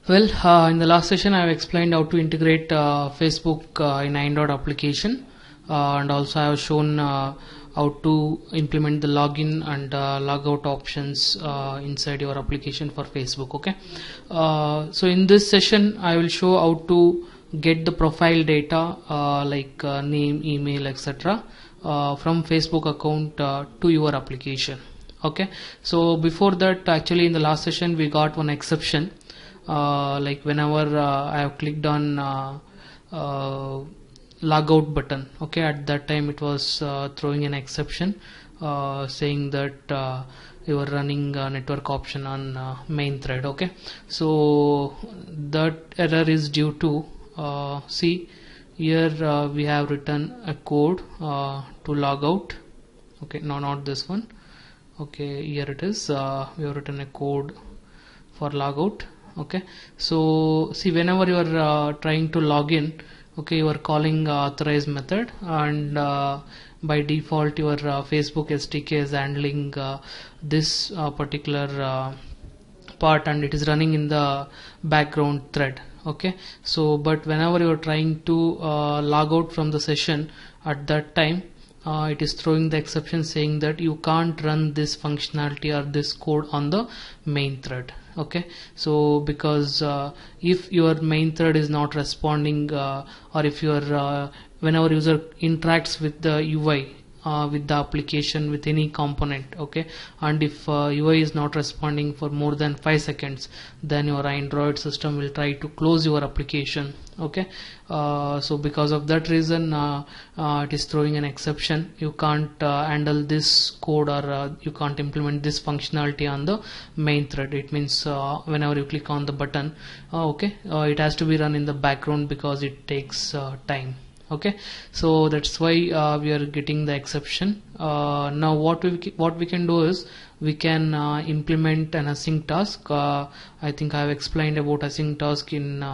Well, in the last session, I have explained how to integrate Facebook in Android application, and also I have shown how to implement the login and logout options inside your application for Facebook. Okay, so in this session, I will show how to get the profile data like name, email, etc. From Facebook account to your application. Okay, so before that, actually in the last session we got one exception. Like whenever I have clicked on logout button, okay, at that time it was throwing an exception saying that you are running a network option on main thread. Okay, so that error is due to see here we have written a code to logout. Okay, no, not this one. Okay, here it is. We have written a code for logout. Okay, so see, whenever you are trying to log in, okay, you are calling authorize method, and by default your Facebook SDK is handling this particular part, and it is running in the background thread. Okay, so but whenever you are trying to log out from the session, at that time it is throwing the exception saying that you can't run this functionality or this code on the main thread. Okay, so because if your main thread is not responding, or if your whenever user interacts with the UI with the application, with any component, okay, and if UI is not responding for more than 5 seconds, then your Android system will try to close your application. Okay, so because of that reason it is throwing an exception. You can't handle this code, or you can't implement this functionality on the main thread. It means whenever you click on the button, okay, it has to be run in the background because it takes time. Okay, so that's why we are getting the exception. Now what we can do is we can implement an async task. I think I have explained about async task in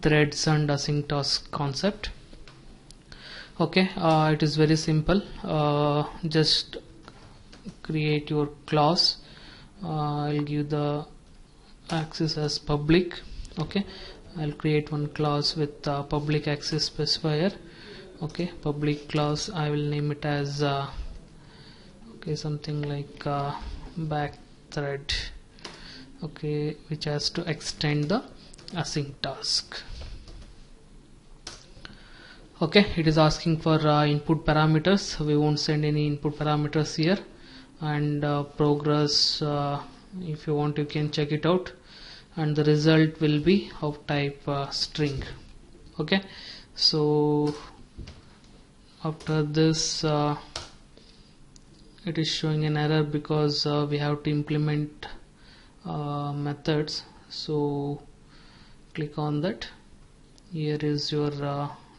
threads and async task concept. Okay, it is very simple. Just create your class. I'll give the access as public. Okay, I'll create one class with public access specifier. Okay, public class, I will name it as okay, something like back thread. Okay, which has to extend the async task. Okay, it is asking for input parameters. We won't send any input parameters here, and progress, if you want you can check it out, and the result will be of type string. Okay, so after this it is showing an error because we have to implement methods. So click on that. Here is your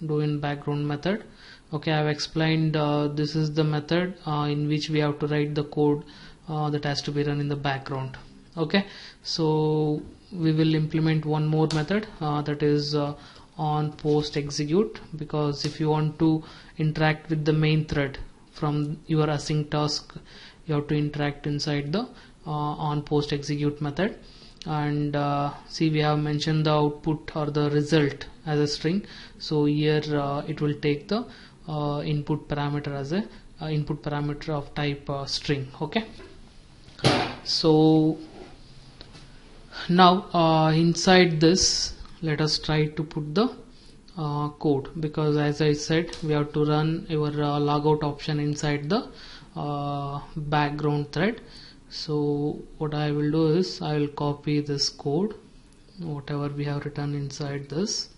do in background method. Okay, I have explained this is the method in which we have to write the code that has to be run in the background. Okay, so we will implement one more method that is on post execute, because if you want to interact with the main thread from your async task, you have to interact inside the on post execute method. And see, we have mentioned the output or the result as a string, so here it will take the input parameter as a input parameter of type string. Okay, so now inside this, let us try to put the code, because as I said, we have to run your logout option inside the background thread. So what I will do is I will copy this code, whatever we have written inside this.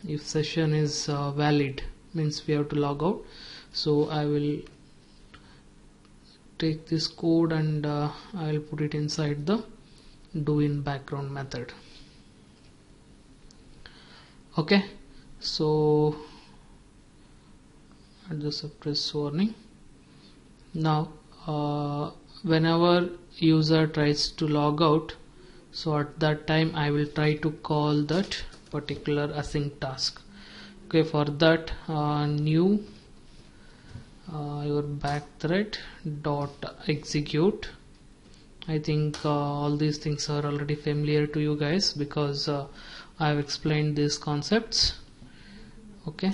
If session is valid, means we have to log out. So I will take this code and I will put it inside the do in background method. Okay, so at the suppress warning. Now whenever user tries to log out, so at that time I will try to call that particular async task. Okay, for that new your back thread dot execute I think all these things are already familiar to you guys because I have explained these concepts. Okay,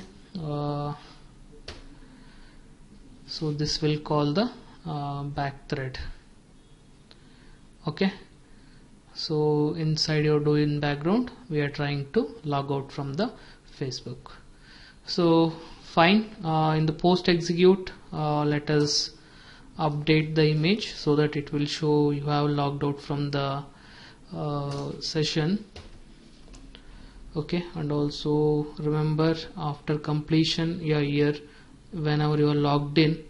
so this will call the back thread. Okay, so inside your do in background we are trying to log out from the Facebook. So fine, in the post execute let us update the image so that it will show you have logged out from the session. Okay, and also remember after completion here whenever you are logged in,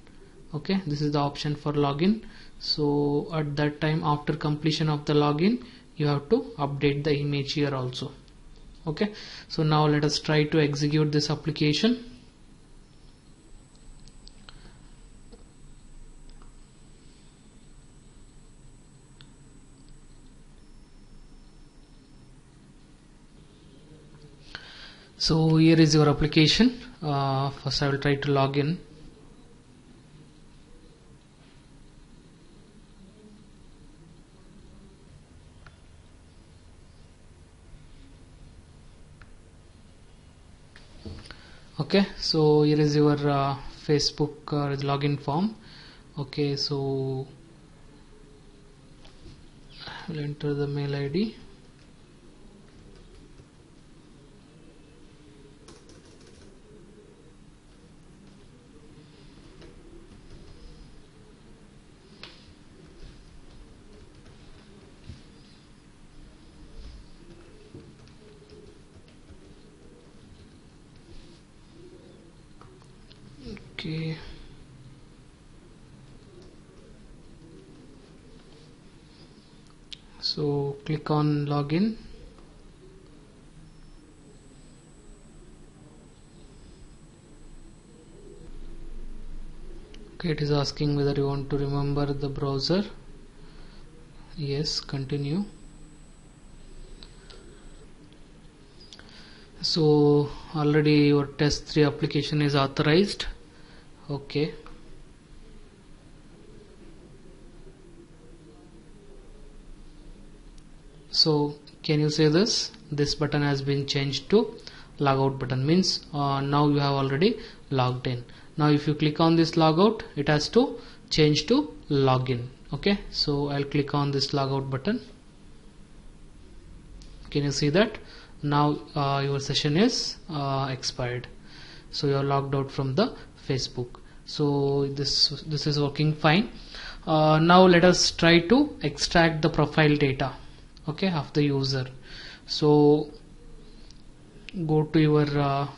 okay, this is the option for login. So at that time after completion of the login you have to update the image here also. Okay, so now let us try to execute this application. So here is your application. First I will try to log in. Okay, so here is your Facebook login form. Okay, so I will enter the mail ID. Okay, so click on login. Okay, it is asking whether you want to remember the browser. Yes, continue. So already your test 3 application is authorized. Okay, so can you say this button has been changed to logout button, means now you have already logged in. Now if you click on this logout it has to change to login. Okay, so I'll click on this logout button. Can you see that now your session is expired, so you are logged out from the Facebook. So this is working fine. Now let us try to extract the profile data, okay, of the user. So go to your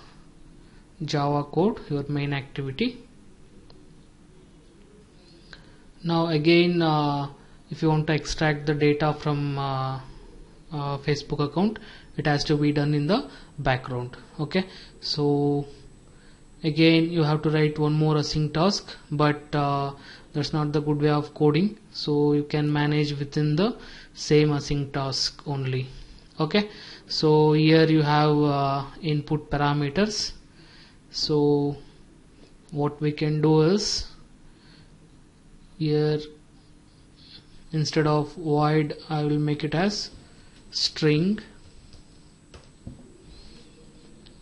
Java code, your main activity. Now again if you want to extract the data from Facebook account, it has to be done in the background. Okay, so again you have to write one more async task, but that's not the good way of coding, so you can manage within the same async task only. Okay, so here you have input parameters. So what we can do is, here instead of void I will make it as string.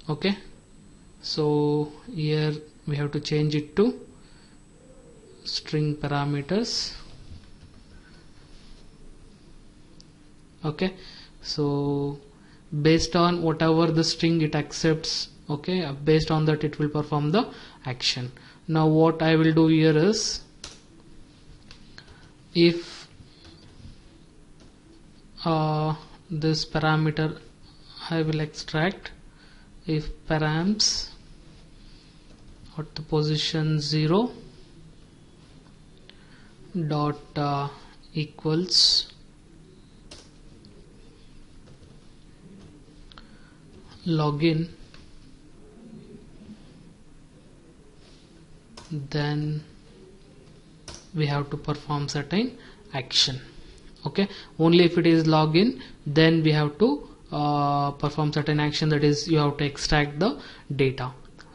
Okay, so here we have to change it to string parameters. Okay, so based on whatever the string it accepts, okay, based on that it will perform the action. Now what I will do here is, if this parameter I will extract, if params at the position 0 dot equals login, then we have to perform certain action. Okay, only if it is login then we have to perform certain action, that is you have to extract the data.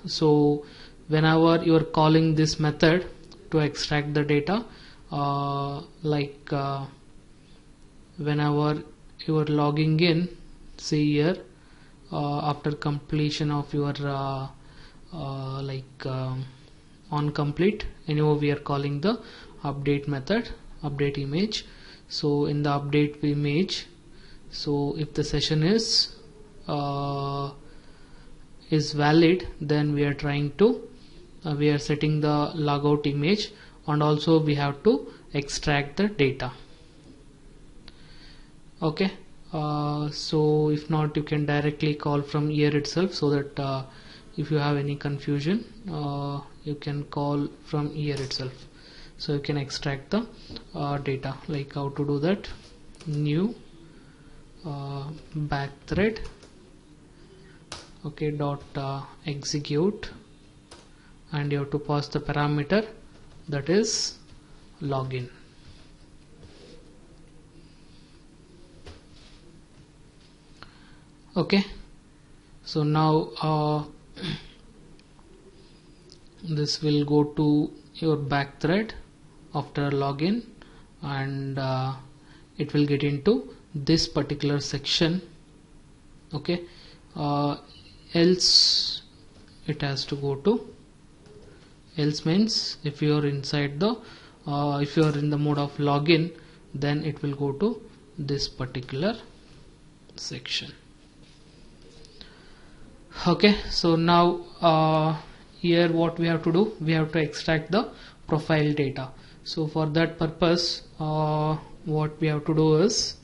So whenever you are calling this method to extract the data, whenever you are logging in, see here, after completion of your on complete, anyway we are calling the update method, update image. So in the update image, so if the session is valid, then we are trying to we are setting the logout image, and also we have to extract the data. Okay, so if not, you can directly call from here itself, so that if you have any confusion, you can call from here itself, so you can extract the data. Like how to do that: new back thread, okay, dot execute, and you have to pass the parameter, that is login. Okay, so now this will go to your back thread after login, and it will get into this particular section. Okay, else it has to go to, else means if you are inside the if you are in the mode of login, then it will go to this particular section. Okay, so now here what we have to do, we have to extract the profile data. So for that purpose, what we have to do is,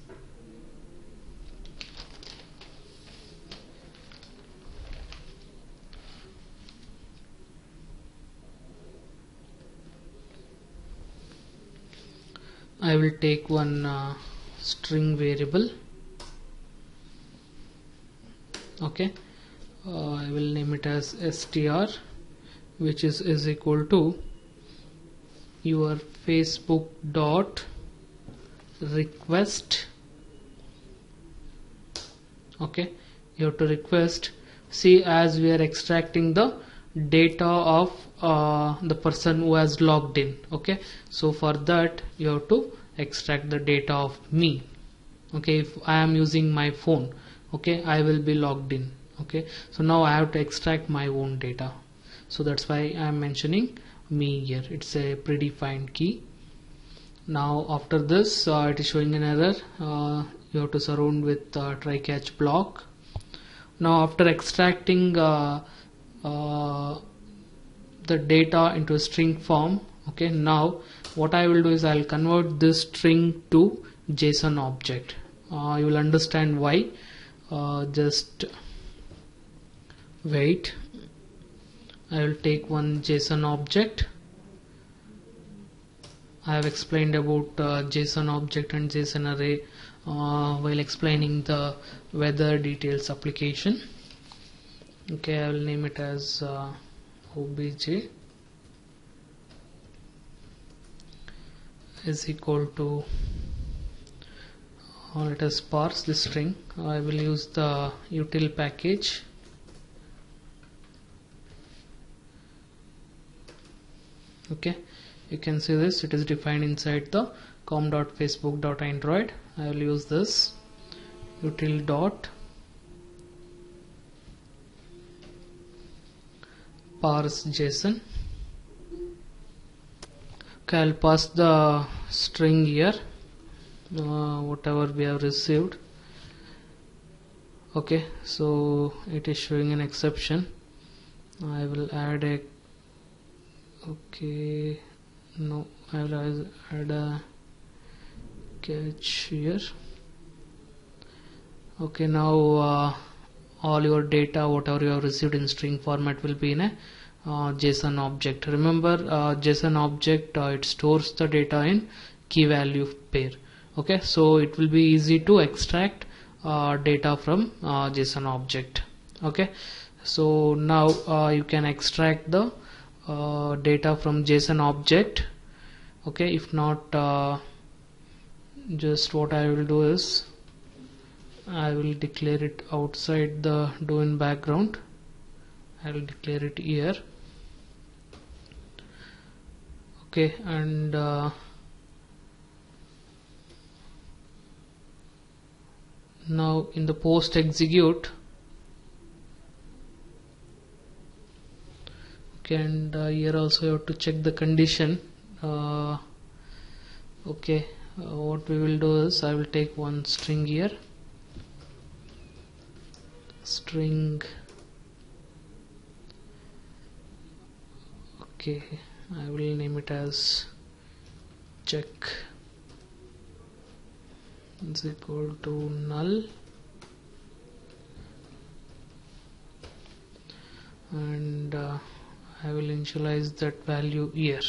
I will take one string variable. Okay, I will name it as str, which is equal to your Facebook dot request. Okay, you have to request. See, as we are extracting the data of the person who has logged in. Okay, so for that you have to extract the data of me. Okay, if I am using my phone, okay, I will be logged in. Okay, so now I have to extract my own data, so that's why I am mentioning me here. It's a predefined key. Now after this, it is showing an error. You have to surround with try catch block. Now after extracting the data into a string form, okay, now what I will do is I'll convert this string to JSON object. You will understand why. Just wait, I will take one JSON object. I have explained about JSON object and JSON array while explaining the weather details application. Okay, I will name it as obj is equal to, let us parse this string. I will use the util package. Okay, you can see this, it is defined inside the com.facebook.android. I will use this util dot parse JSON. Okay, I'll pass the string here, whatever we have received. Okay, so it is showing an exception. I will add a, okay, no, I will add a catch here. Okay, now all your data, whatever you have received in string format, will be in a JSON object. Remember, JSON object, it stores the data in key value pair. Okay, so it will be easy to extract data from JSON object. Okay, so now you can extract the data from JSON object. Okay, if not, just what I will do is I will declare it outside the domain background. I will declare it here. Okay, and Now in the post execute, okay, and here also you have to check the condition. Okay, what we will do is I will take one string here, string, okay, I will name it as check is equal to null, and I will initialize that value here.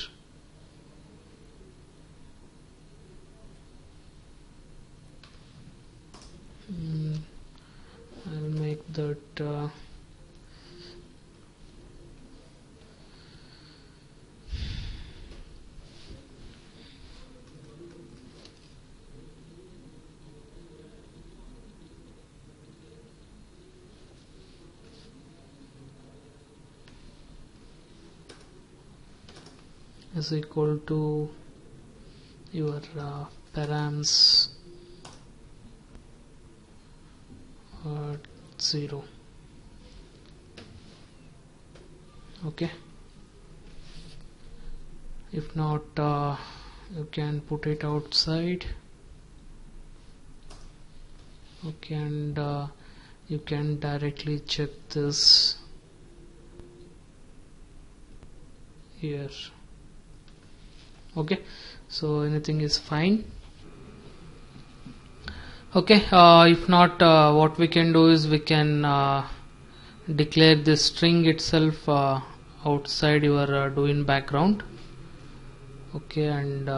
I will make that is equal to your params 0. Okay, if not you can put it outside. Okay, and you can directly check this here. Okay, so anything is fine. Okay, if not, what we can do is we can declare this string itself outside your doing background. Okay, and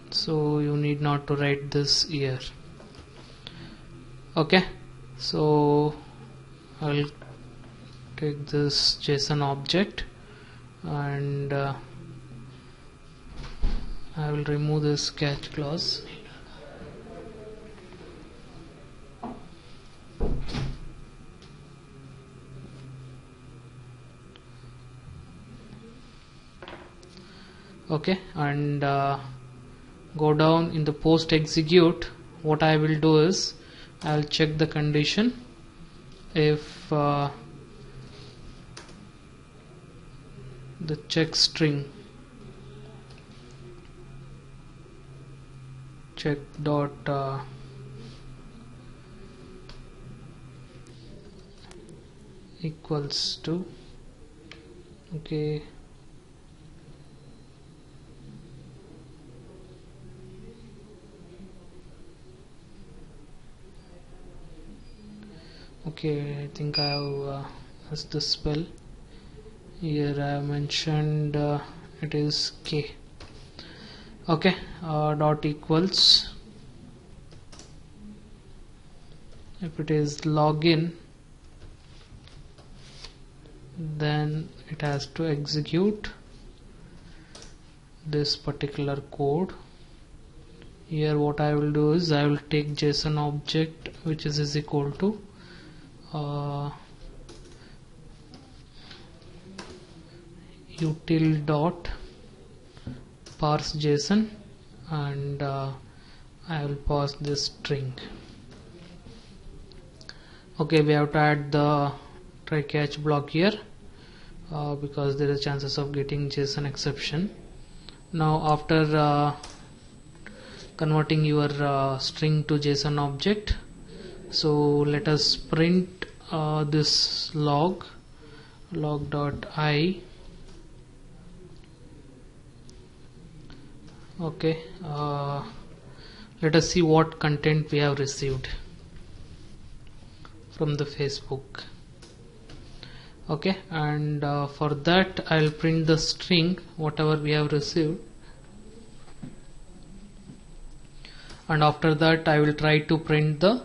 so you need not to write this here. Okay, so I'll take this JSON object and I will remove this catch clause. Okay, and go down in the post execute. What I will do is I will check the condition. If the check string check dot equals to, okay, okay, I think I have missed the spell here. I have mentioned it is k. Okay, dot equals, if it is login, then it has to execute this particular code. Here what I will do is I will take JSON object which is equal to util dot parse JSON, and I will pass this string. Okay, we have to add the try catch block here because there is chances of getting JSON exception. Now after converting your string to JSON object, so let us print this log dot I. Okay, let us see what content we have received from the Facebook. Okay, and for that I will print the string whatever we have received, and after that I will try to print the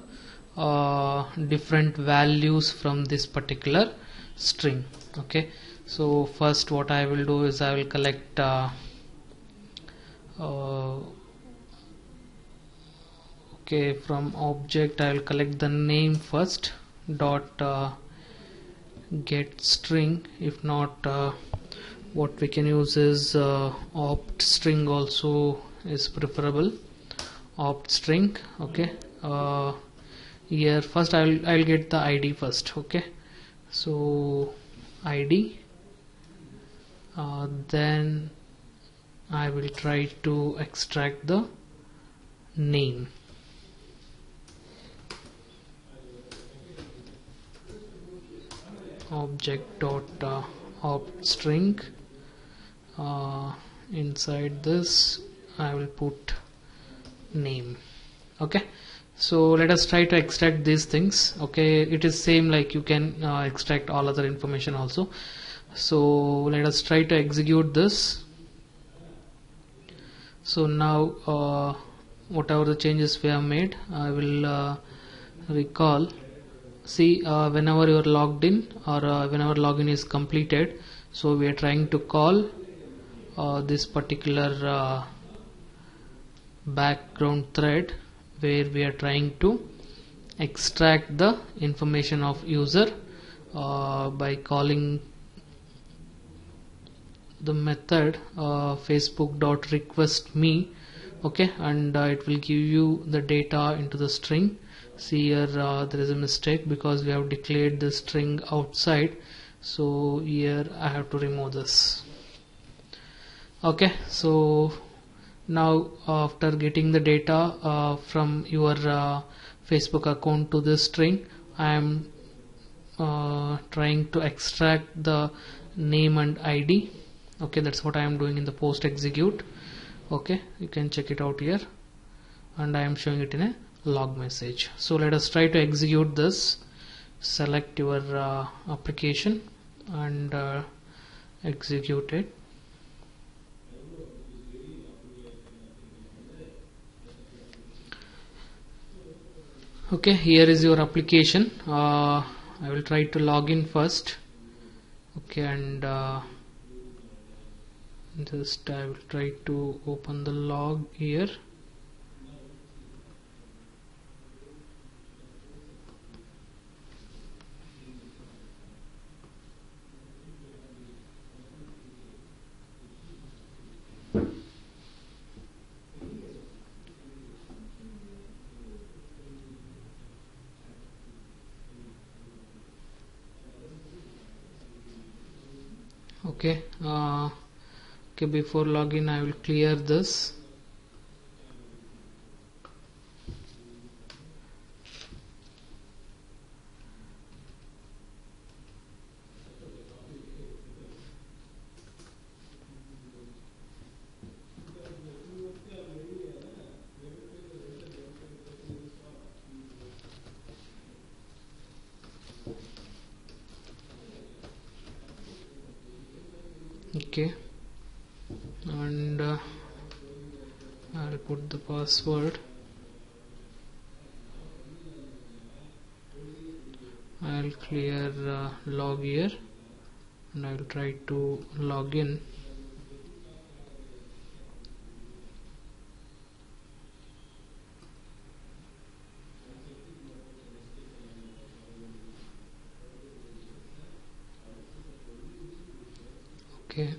different values from this particular string. Okay, so first what I will do is I will collect okay, from object I will collect the name first dot get string. If not, what we can use is opt string also is preferable. Opt string. Okay, here first I'll get the ID first. Okay, so ID, then I will try to extract the name. Object dot opt string, inside this I will put name. Okay, so let us try to extract these things. Okay, it is same like you can extract all other information also. So let us try to execute this. So now whatever the changes we have made, I will recall. See, whenever you are logged in, or whenever login is completed, so we are trying to call this particular background thread where we are trying to extract the information of user by calling the method facebook.requestme. okay, and it will give you the data into the string. See here, there is a mistake because we have declared the string outside, so here I have to remove this. Okay, so now after getting the data from your Facebook account to this string, I am trying to extract the name and ID. Okay, that's what I am doing in the post execute. Okay, you can check it out here, and I am showing it in a log message. So let us try to execute this. Select your application and execute it. Okay, here is your application. I will try to log in first. Okay, and just I will try to open the log here. Okay, okay, before login I will clear this. Okay, and I'll put the password. I'll clear log here, and I'll try to log in. Okay,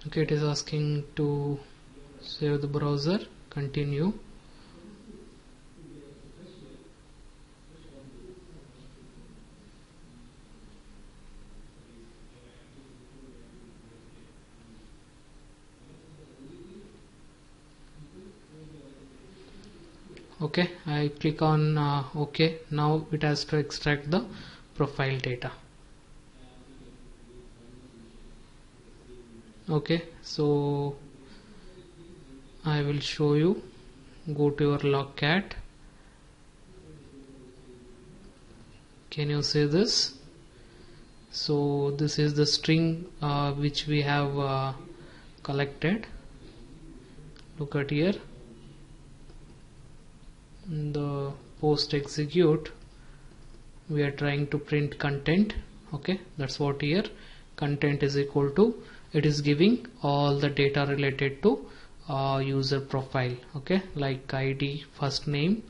okay, it is asking to save the browser. Continue. Okay, I click on OK. Now it has to extract the profile data. Okay, so I will show you. Go to your logcat. Can you see this? So this is the string which we have collected. Look at here. In the post execute, we are trying to print content. Okay, that's what here content is equal to. It is giving all the data related to user profile. Okay, like ID, first name,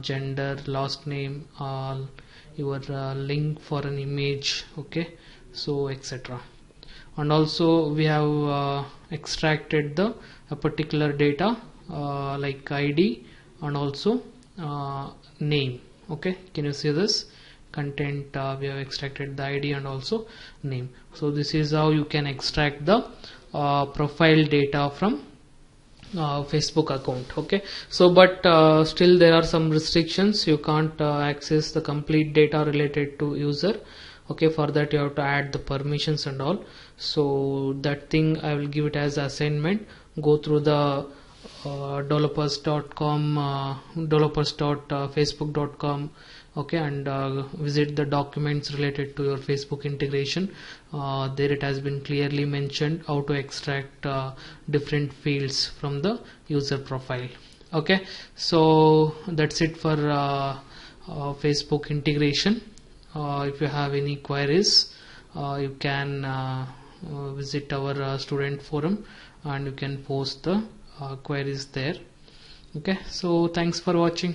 gender, last name, your link for an image, okay, so etc. And also we have extracted the a particular data like ID and also name. Okay, can you see this content? We have extracted the ID and also name. So this is how you can extract the profile data from Facebook account. Okay, so but still there are some restrictions. You can't access the complete data related to user. Okay, for that you have to add the permissions and all. So that thing I will give it as assignment. Go through the developers.com developers.facebook.com, okay, and visit the documents related to your Facebook integration. There it has been clearly mentioned how to extract different fields from the user profile. Okay, so that's it for Facebook integration. If you have any queries, you can visit our student forum and you can post the queries there. Okay, so thanks for watching.